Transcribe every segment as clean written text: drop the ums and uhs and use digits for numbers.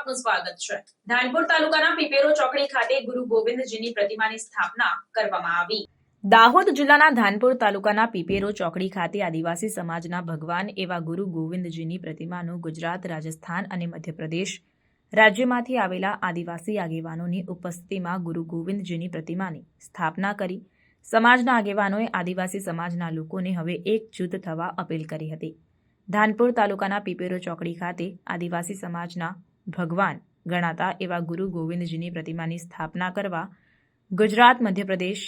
આપનું સ્વાગત છે। ધાનપુર તાલુકાના પીપેરો ચોકડી ખાતે ગુરુ ગોવિંદજીની પ્રતિમાની સ્થાપના કરવામાં આવી। દાહોદ જિલ્લાના ધાનપુર તાલુકાના પીપેરો ચોકડી ખાતે આદિવાસી સમાજના ભગવાન એવા ગુરુ ગોવિંદજીની પ્રતિમાનું ગુજરાત, રાજસ્થાન અને મધ્યપ્રદેશ રાજ્યમાંથી આવેલા આદિવાસી આગેવાનોની ઉપસ્થિતિમાં ગુરુ ગોવિંદજીની પ્રતિમાની સ્થાપના કરી સમાજના આગેવાનોએ આદિવાસી સમાજના લોકોને હવે એકજૂથ થવા અપીલ કરી હતી। ધાનપુર તાલુકાના પીપેરો ચોકડી ખાતે આદિવાસી સમાજના ભગવાન ગણાતા એવા ગુરુ ગોવિંદજીની પ્રતિમાની સ્થાપના કરવા ગુજરાત, મધ્યપ્રદેશ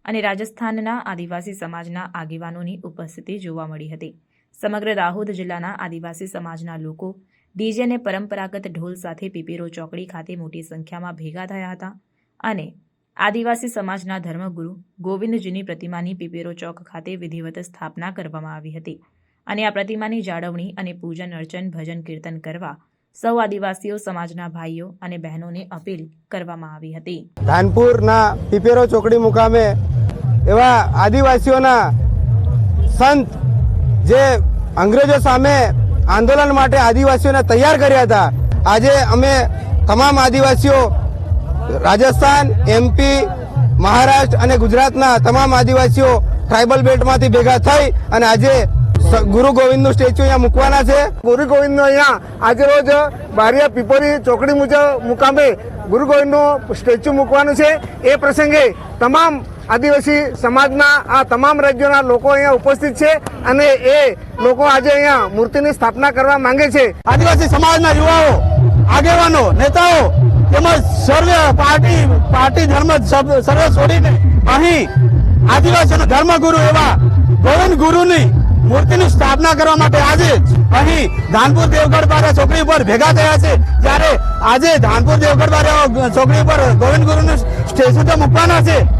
અને રાજસ્થાનના આદિવાસી સમાજના આગેવાનોની ઉપસ્થિતિ જોવા મળી હતી। સમગ્ર દાહોદ જિલ્લાના આદિવાસી સમાજના લોકો ડીજે અને પરંપરાગત ઢોલ સાથે પીપેરો ચોકડી ખાતે મોટી સંખ્યામાં ભેગા થયા હતા અને આદિવાસી સમાજના ધર્મગુરુ ગોવિંદજીની પ્રતિમાની પીપેરો ચોક ખાતે વિધિવત સ્થાપના કરવામાં આવી હતી અને આ પ્રતિમાની જાળવણી અને પૂજન અર્ચન, ભજન, કીર્તન કરવા સૌ આદિવાસીઓ સમાજના ભાઈઓ અને બહેનોને અપીલ કરવામાં આવી હતી। ધાનપુરના પીપેરો ચોકડી મુકામે એવા આદિવાસીઓના સંત જે અંગ્રેજો સામે આંદોલન માટે આદિવાસીઓને તૈયાર કર્યા હતા, આજે અમે તમામ આદિવાસીઓ રાજસ્થાન, MP, મહારાષ્ટ્ર અને ગુજરાતના તમામ આદિવાસીઓ ટ્રાઇબલ બેલ્ટમાંથી ભેગા થઈ અને આજે ગુરુ ગોવિંદનું સ્ટેચ્યુ અહીંયા મૂકવાના છે। ગુરુ ગોવિંદનું અહીંયા આજે રોજ બારિયા પીપરી ચોકડી મુકામે ગુરુ ગોવિંદનું સ્ટેચ્યુ મૂકવાનું છે। એ પ્રસંગે તમામ આદિવાસી સમાજના આ તમામ રાજ્યોના લોકો અહીંયા ઉપસ્થિત છે અને એ લોકો આજે અહીંયા મૂર્તિની સ્થાપના કરવા માંગે છે। આદિવાસી સમાજના યુવાઓ, આગેવાનો, નેતાઓ તેમજ સર્વે પાર્ટી ધર્મ સર્વે છોડીને અહીં આદિવાસીનો ધર્મગુરુ એવા ગોવિંદ ગુરુની મૂર્તિની સ્થાપના કરવા માટે આજે અહીં ધાનપુર દેવગઢ બારા ચોકડી પર ભેગા થયા છે। ત્યારે આજે ધાનપુર દેવગઢ બારા ચોકડી પર ગોવિંદ ગુરુનું સ્ટેચ્યુ તો મૂકવાના છે।